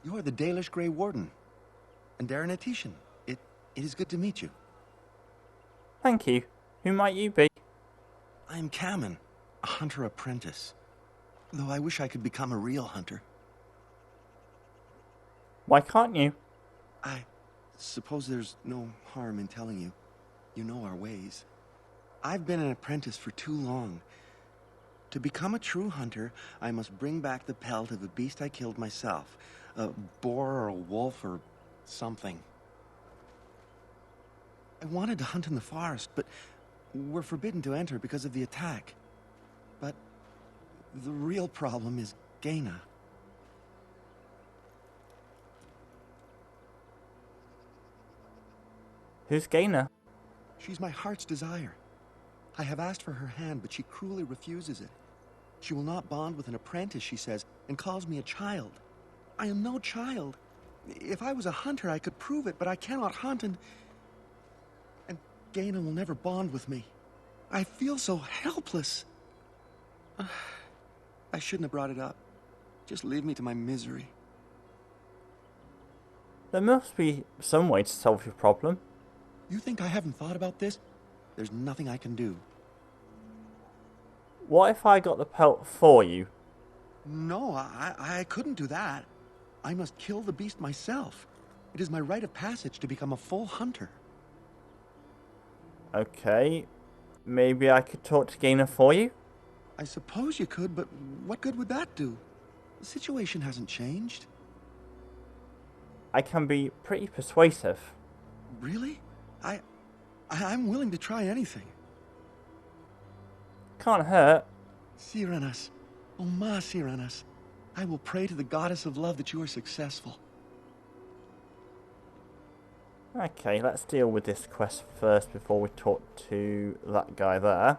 You are the Dalish Grey Warden. And Darren Atishan. It is good to meet you. Thank you. Who might you be? I am Kamen, a hunter apprentice. Though I wish I could become a real hunter. Why can't you? I suppose there's no harm in telling you. You know our ways. I've been an apprentice for too long. To become a true hunter, I must bring back the pelt of a beast I killed myself. A boar or a wolf or something. I wanted to hunt in the forest, but we're forbidden to enter because of the attack. But the real problem is Gaina. Who's Gaina? She's my heart's desire. I have asked for her hand, but she cruelly refuses it. She will not bond with an apprentice, she says, and calls me a child. I am no child. If I was a hunter, I could prove it, but I cannot hunt, and Gaina will never bond with me. I feel so helpless. I shouldn't have brought it up. Just leave me to my misery. There must be some way to solve your problem. You think I haven't thought about this? There's nothing I can do. What if I got the pelt for you? No, I couldn't do that. I must kill the beast myself. It is my rite of passage to become a full hunter. Okay. Maybe I could talk to Gaina for you? I suppose you could, but what good would that do? The situation hasn't changed. I can be pretty persuasive. Really? I'm willing to try anything. Can't hurt. Cyranas. Oh, ma Cyranas. I will pray to the goddess of love that you are successful. Okay, let's deal with this quest first before we talk to that guy there.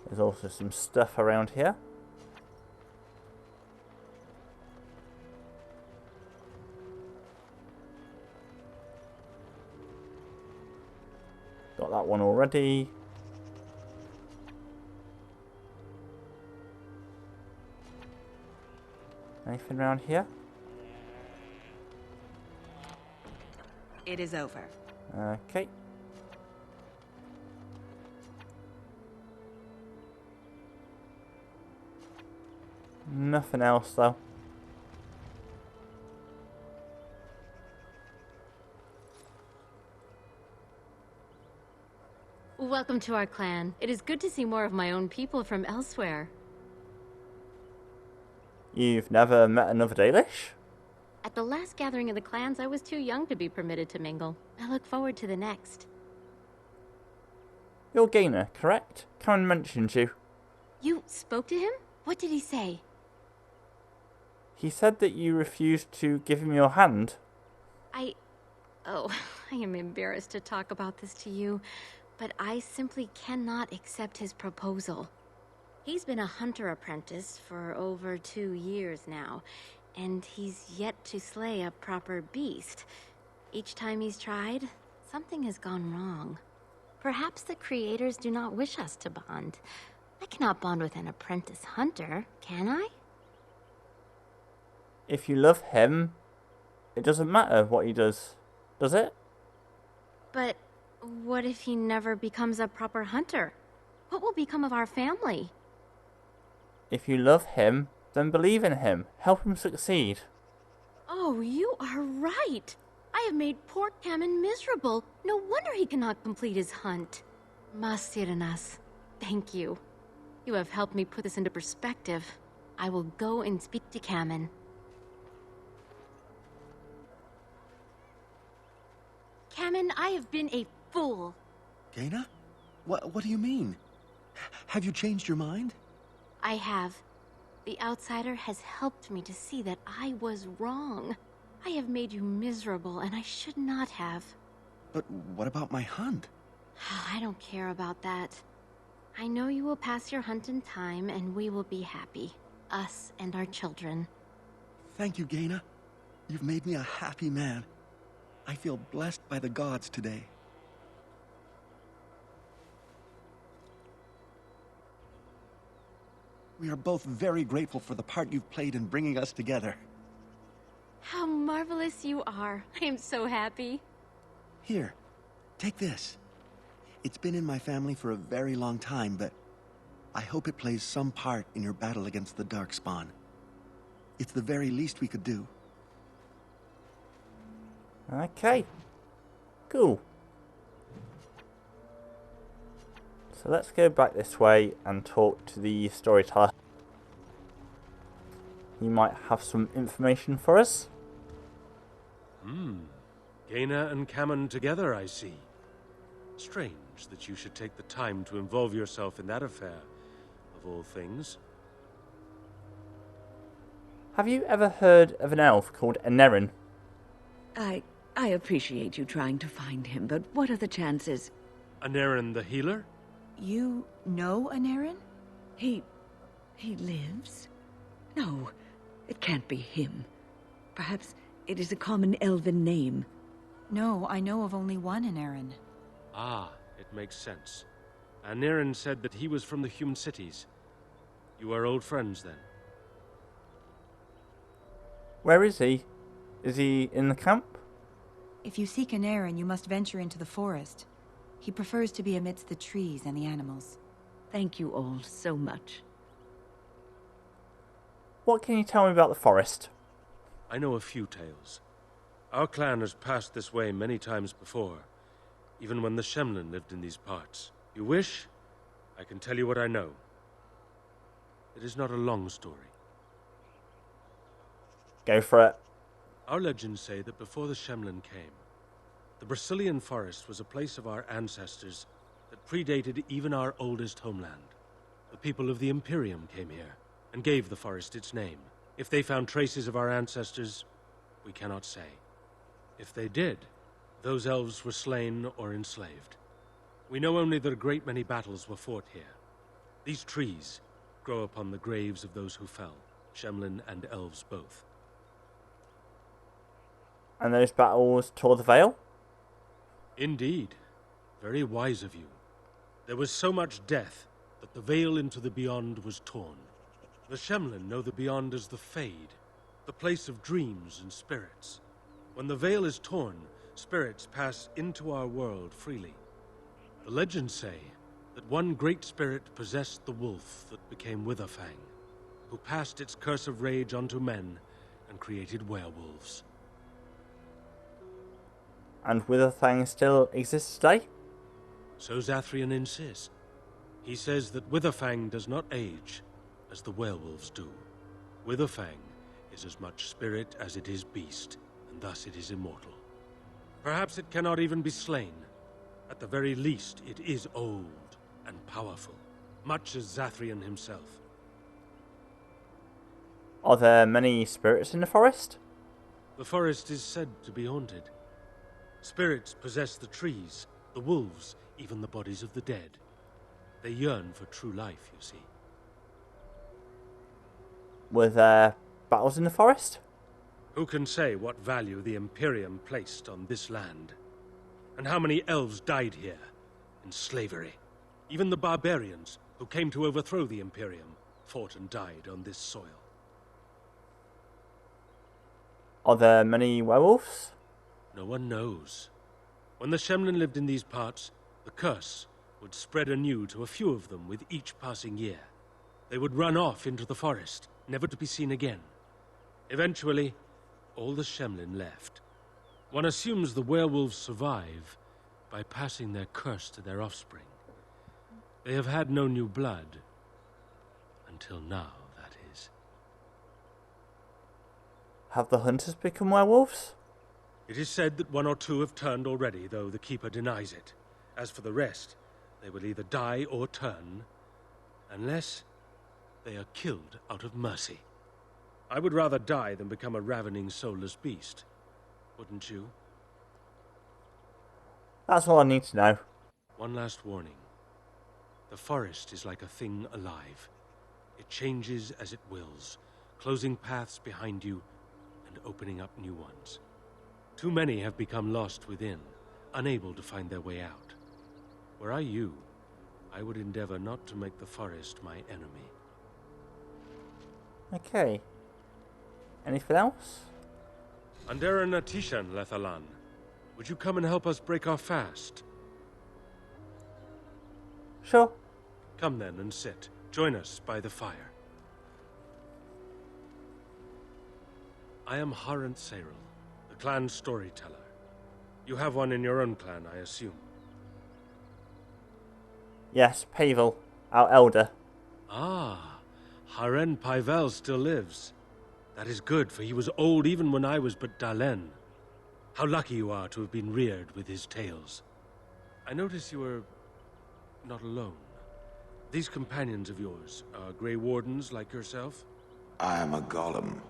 There's also some stuff around here. Got that one already. Anything around here? It is over. Okay. Nothing else though. Welcome to our clan. It is good to see more of my own people from elsewhere. You've never met another Dalish? At the last gathering of the clans, I was too young to be permitted to mingle. I look forward to the next. You're Gaina, correct? Karen mentioned you. You spoke to him? What did he say? He said that you refused to give him your hand. Oh, I am embarrassed to talk about this to you, but I simply cannot accept his proposal. He's been a hunter apprentice for over 2 years now, and he's yet to slay a proper beast. Each time he's tried, something has gone wrong. Perhaps the creators do not wish us to bond. I cannot bond with an apprentice hunter, can I? If you love him, it doesn't matter what he does it? But what if he never becomes a proper hunter? What will become of our family? If you love him, then believe in him. Help him succeed. Oh, you are right. I have made poor Kamen miserable. No wonder he cannot complete his hunt. Masiranas, thank you. You have helped me put this into perspective. I will go and speak to Kamen. Kamen, I have been a fool. Gaina? What do you mean? Have you changed your mind? I have. The outsider has helped me to see that I was wrong. I have made you miserable, and I should not have. But what about my hunt? I don't care about that. I know you will pass your hunt in time, and we will be happy. Us and our children. Thank you, Gaina. You've made me a happy man. I feel blessed by the gods today. We are both very grateful for the part you've played in bringing us together. How marvelous you are. I am so happy. Here, take this. It's been in my family for a very long time, but I hope it plays some part in your battle against the Darkspawn. It's the very least we could do. Okay. Cool. So let's go back this way and talk to the storyteller. He might have some information for us. Gaina and Cammon together, I see. Strange that you should take the time to involve yourself in that affair, of all things. Have you ever heard of an elf called Anerin? I appreciate you trying to find him, but what are the chances? Anerin the healer? You know Anarin? He lives? No, it can't be him. Perhaps it is a common elven name. No, I know of only one Anarin. Ah, it makes sense. Anerin said that he was from the human cities. You are old friends, then? Where is he? Is he in the camp? If you seek Anarin, you must venture into the forest. He prefers to be amidst the trees and the animals. Thank you all so much. What can you tell me about the forest? I know a few tales. Our clan has passed this way many times before, even when the Shemlin lived in these parts. You wish, I can tell you what I know. It is not a long story. Go for it. Our legends say that before the Shemlin came, the Brazilian forest was a place of our ancestors that predated even our oldest homeland. The people of the Imperium came here and gave the forest its name. If they found traces of our ancestors, we cannot say. If they did, those elves were slain or enslaved. We know only that a great many battles were fought here. These trees grow upon the graves of those who fell, Shemlin and elves both. And those battles tore the veil? Indeed. Very wise of you. There was so much death that the veil into the beyond was torn. The Shemlin know the beyond as the Fade, the place of dreams and spirits. When the veil is torn, spirits pass into our world freely. The legends say that one great spirit possessed the wolf that became Witherfang, who passed its curse of rage onto men and created werewolves. And Witherfang still exists today? So Zathrian insists. He says that Witherfang does not age, as the werewolves do. Witherfang is as much spirit as it is beast, and thus it is immortal. Perhaps it cannot even be slain. At the very least, it is old and powerful, much as Zathrian himself. Are there many spirits in the forest? The forest is said to be haunted. Spirits possess the trees, the wolves, even the bodies of the dead. They yearn for true life, you see. Were there battles in the forest? Who can say what value the Imperium placed on this land? And how many elves died here, in slavery? Even the barbarians, who came to overthrow the Imperium, fought and died on this soil. Are there many werewolves? No one knows. When the Shemlin lived in these parts, the curse would spread anew to a few of them with each passing year. They would run off into the forest, never to be seen again. Eventually, all the Shemlin left. One assumes the werewolves survive by passing their curse to their offspring. They have had no new blood. Until now, that is. Have the hunters become werewolves? It is said that one or two have turned already, though the Keeper denies it. As for the rest, they will either die or turn, unless they are killed out of mercy. I would rather die than become a ravening, soulless beast. Wouldn't you? That's all I need to know. One last warning. The forest is like a thing alive. It changes as it wills, closing paths behind you and opening up new ones. Too many have become lost within, unable to find their way out. Were I you, I would endeavor not to make the forest my enemy. Okay. Anything else? Andera Natishan, Lethalan. Would you come and help us break our fast? Sure. Come then and sit. Join us by the fire. I am Harant Seril, the clan's storyteller. You have one in your own clan, I assume. Yes, Pavel, our elder. Ah, Haren Paivel still lives. That is good, for he was old even when I was but Dalen. How lucky you are to have been reared with his tales. I notice you are not alone. These companions of yours are Grey Wardens like yourself? I am a golem,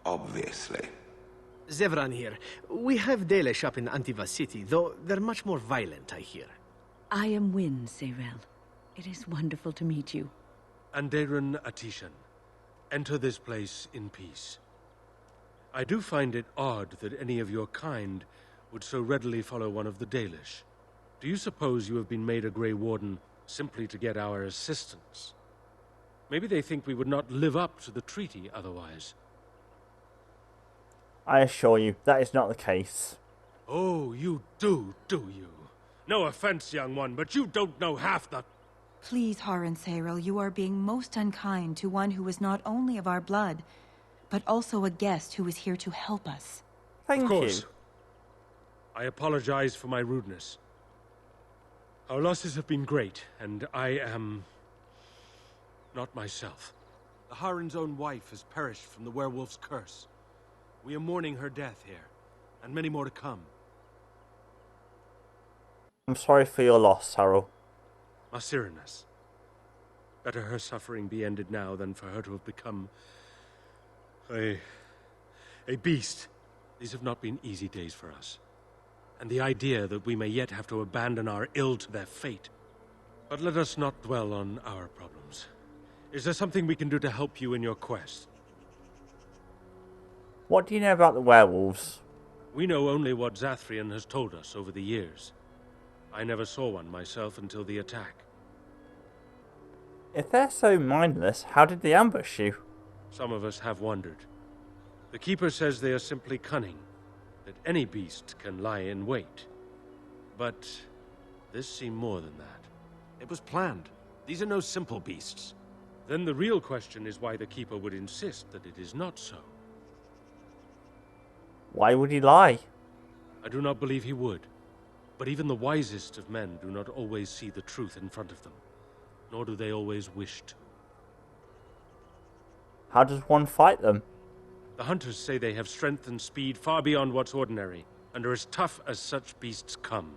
obviously. Zevran here. We have Dalish up in Antiva City, though they're much more violent, I hear. I am Wynne, Serel. It is wonderful to meet you. Anderen Atishan, enter this place in peace. I do find it odd that any of your kind would so readily follow one of the Dalish. Do you suppose you have been made a Grey Warden simply to get our assistance? Maybe they think we would not live up to the treaty otherwise. I assure you, that is not the case. Oh, you do you? No offense, young one, but you don't know half the... Please, Haran Seril, you are being most unkind to one who is not only of our blood, but also a guest who is here to help us. Thank Of course. you. I apologize for my rudeness. Our losses have been great, and I am... not myself. The Haren's own wife has perished from the werewolf's curse. We are mourning her death here, and many more to come. I'm sorry for your loss, Harold. Masirinas. Better her suffering be ended now than for her to have become... a beast. These have not been easy days for us. And the idea that we may yet have to abandon our ill to their fate. But let us not dwell on our problems. Is there something we can do to help you in your quest? What do you know about the werewolves? We know only what Zathrian has told us over the years. I never saw one myself until the attack. If they're so mindless, how did they ambush you? Some of us have wondered. The Keeper says they are simply cunning, that any beast can lie in wait. But this seemed more than that. It was planned. These are no simple beasts. Then the real question is why the Keeper would insist that it is not so. Why would he lie? I do not believe he would. But even the wisest of men do not always see the truth in front of them, nor do they always wish to. How does one fight them? The hunters say they have strength and speed far beyond what's ordinary, and are as tough as such beasts come.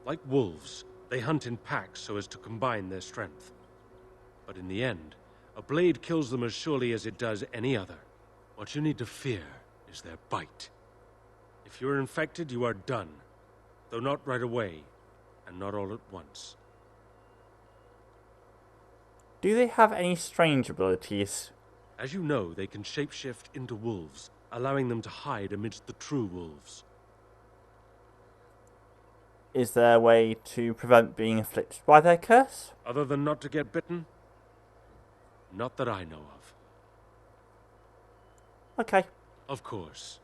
Like wolves, they hunt in packs so as to combine their strength. But in the end, a blade kills them as surely as it does any other. What you need to fear is their bite. If you're infected, you are done. Though not right away, and not all at once. Do they have any strange abilities? As you know, they can shapeshift into wolves, allowing them to hide amidst the true wolves. Is there a way to prevent being afflicted by their curse? Other than not to get bitten? Not that I know of. Okay. Of course.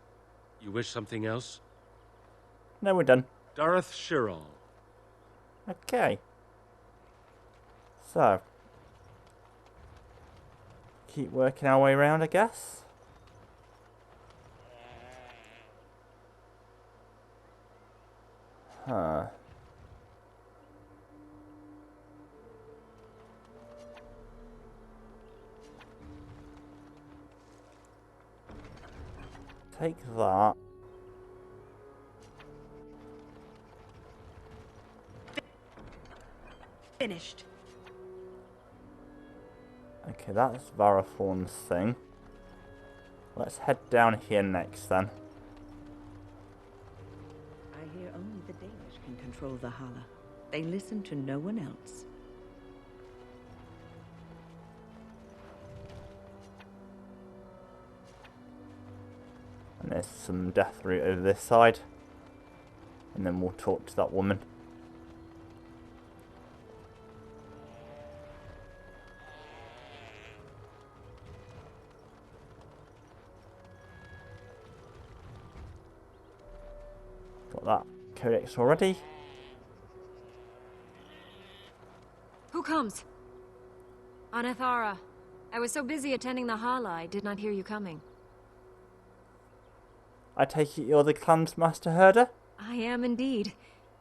You wish something else? No, we're done. Dareth Shirol. Okay. So. Keep working our way around, I guess. Huh. Take that. Finished. Okay, that's Varathorn's thing. Let's head down here next then. I hear only the Dalish can control the Hala. They listen to no one else. And there's some death route over this side. And then we'll talk to that woman. got that codex already. Who comes? Anathara. I was so busy attending the Hala, I did not hear you coming. I take it you're the clan's master herder? I am indeed.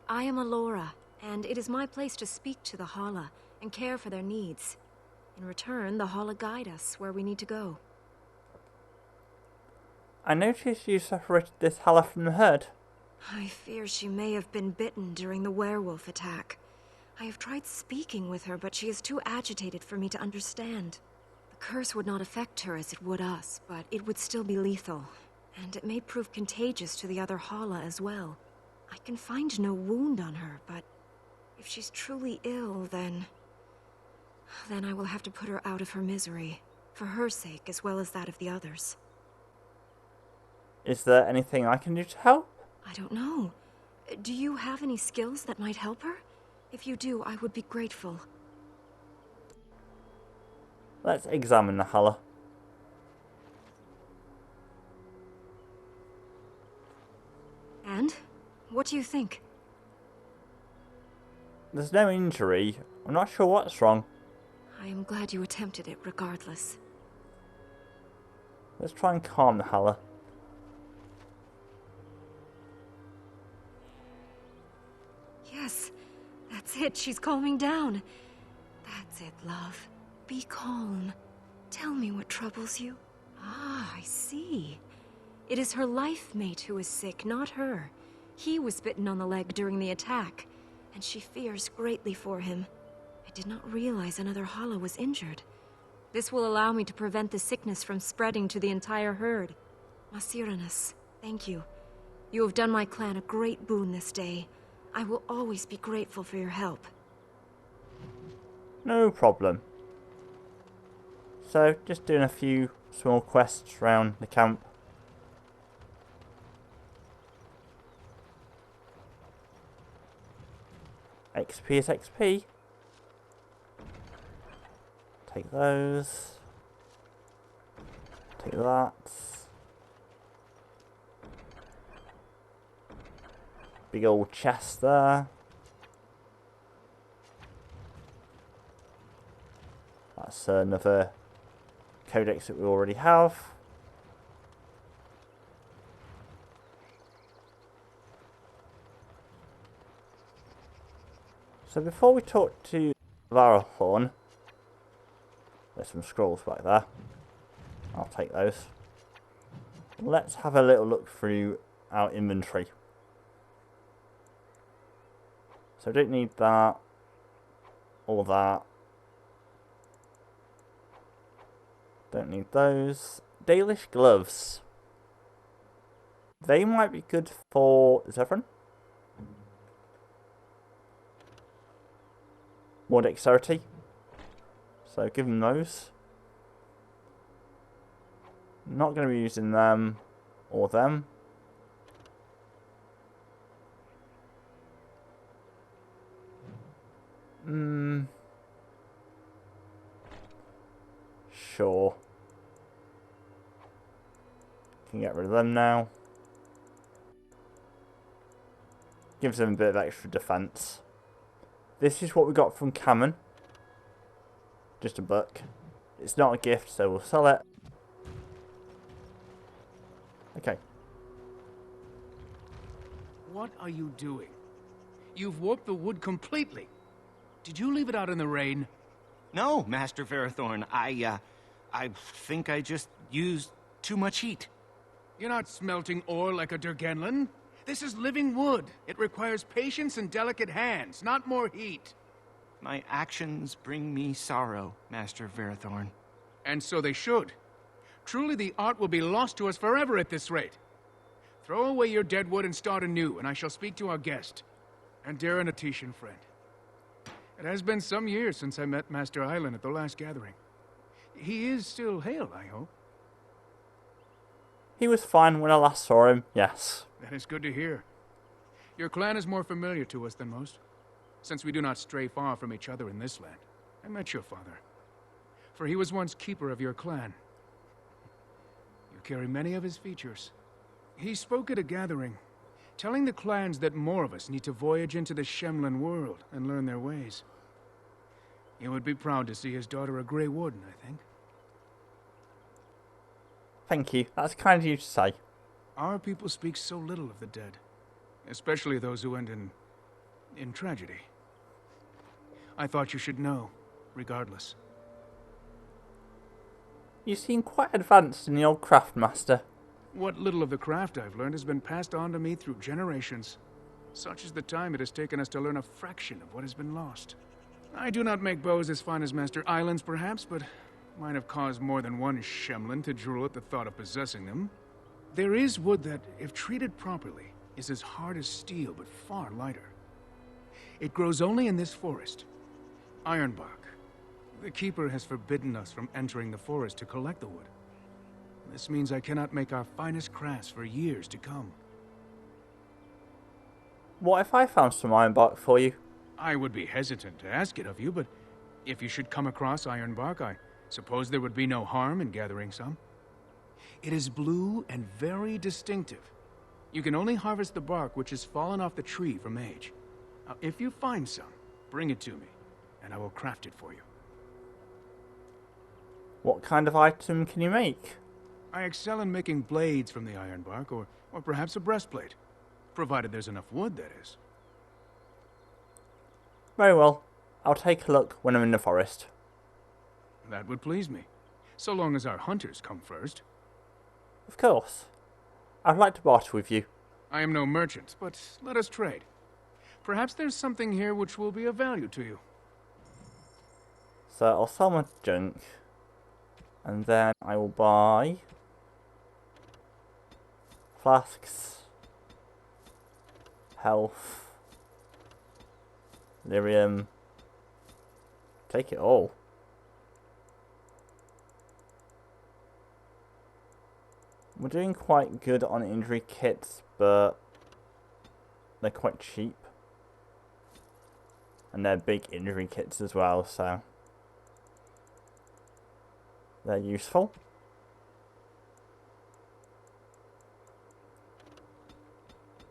I am Alora, and it is my place to speak to the Hala and care for their needs. In return, the Hala guide us where we need to go. I noticed you separated this Hala from the herd. I fear she may have been bitten during the werewolf attack. I have tried speaking with her, but she is too agitated for me to understand. The curse would not affect her as it would us, but it would still be lethal. And it may prove contagious to the other Hala as well. I can find no wound on her, but if she's truly ill, then I will have to put her out of her misery, for her sake as well as that of the others. Is there anything I can do to help? I don't know. Do you have any skills that might help her? If you do, I would be grateful. Let's examine the Hala. And? What do you think? There's no injury. I'm not sure what's wrong. I am glad you attempted it regardless. Let's try and calm the Hala. Yes, that's it. She's calming down. That's it, love. Be calm. Tell me what troubles you. Ah, I see. It is her life mate who is sick, not her. He was bitten on the leg during the attack, and she fears greatly for him. I did not realize another Hala was injured. This will allow me to prevent the sickness from spreading to the entire herd. Masiranus, thank you. You have done my clan a great boon this day. I will always be grateful for your help. No problem. So, just doing a few small quests around the camp. XP is XP. Take those. Take that. Big old chest there. That's another codex that we already have. So before we talk to Varahorn, there's some scrolls back there. I'll take those. Let's have a little look through our inventory. So I don't need that or that. Don't need those. Dalish gloves. They might be good for Zephyrin. More dexterity. So give them those. Not going to be using them or them. Sure. Can get rid of them now. Gives them a bit of extra defense. This is what we got from Cameron. Just a book. It's not a gift, so we'll sell it. Okay. What are you doing? You've warped the wood completely. Did you leave it out in the rain? No, Master Verathorn. I think I just used too much heat. You're not smelting ore like a Durgenlin. This is living wood. It requires patience and delicate hands, not more heat. My actions bring me sorrow, Master Verathorn. And so they should. Truly the art will be lost to us forever at this rate. Throw away your dead wood and start anew, and I shall speak to our guest. And Darren Atishan friend. It has been some years since I met Master Island at the last gathering. He is still hale, I hope. He was fine when I last saw him, yes. That is good to hear. Your clan is more familiar to us than most, since we do not stray far from each other in this land. I met your father, for he was once keeper of your clan. You carry many of his features. He spoke at a gathering, telling the clans that more of us need to voyage into the Shemlin world and learn their ways. He would be proud to see his daughter a Grey Warden, I think. Thank you. That's kind of you to say. Our people speak so little of the dead, especially those who end in tragedy. I thought you should know, regardless. You seem quite advanced in the old craft, Master. What little of the craft I've learned has been passed on to me through generations. Such is the time it has taken us to learn a fraction of what has been lost. I do not make bows as fine as Master Islands, perhaps, but might have caused more than one Shemlin to drool at the thought of possessing them. There is wood that, if treated properly, is as hard as steel, but far lighter. It grows only in this forest. Ironbark. The Keeper has forbidden us from entering the forest to collect the wood. This means I cannot make our finest crafts for years to come. What if I found some ironbark for you? I would be hesitant to ask it of you, but if you should come across ironbark, I suppose there would be no harm in gathering some. It is blue and very distinctive. You can only harvest the bark which has fallen off the tree from age. Now, if you find some, bring it to me, and I will craft it for you. What kind of item can you make? I excel in making blades from the ironbark, or perhaps a breastplate. Provided there's enough wood, that is. Very well. I'll take a look when I'm in the forest. That would please me. So long as our hunters come first. Of course. I'd like to barter with you. I am no merchant, but let us trade. Perhaps there's something here which will be of value to you. So I'll sell my junk. And then I will buy flasks, health, lyrium. Take it all. We're doing quite good on injury kits, but they're quite cheap. And they're big injury kits as well, so they're useful.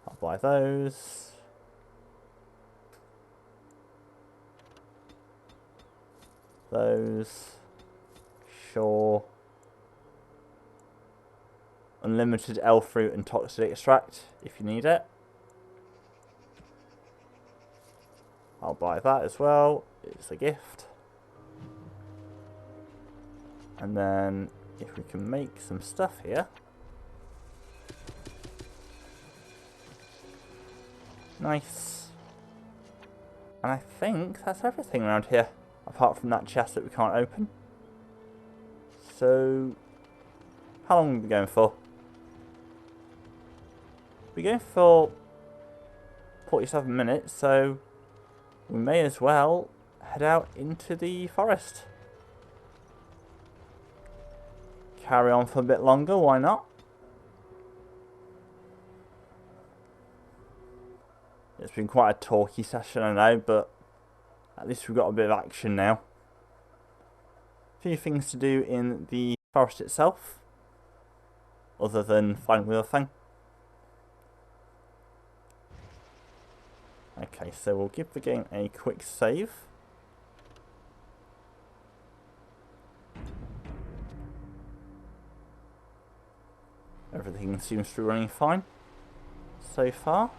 I'll buy those. Those. Sure. Unlimited elf fruit and toxic extract if you need it. I'll buy that as well. It's a gift. And then if we can make some stuff here. Nice. And I think that's everything around here. Apart from that chest that we can't open. So, how long are we going for? We're going for 47 minutes, so we may as well head out into the forest. Carry on for a bit longer, why not? It's been quite a talky session, I know, but at least we've got a bit of action now. A few things to do in the forest itself, other than finding the other thing. Okay, so we'll give the game a quick save. Everything seems to be running fine so far.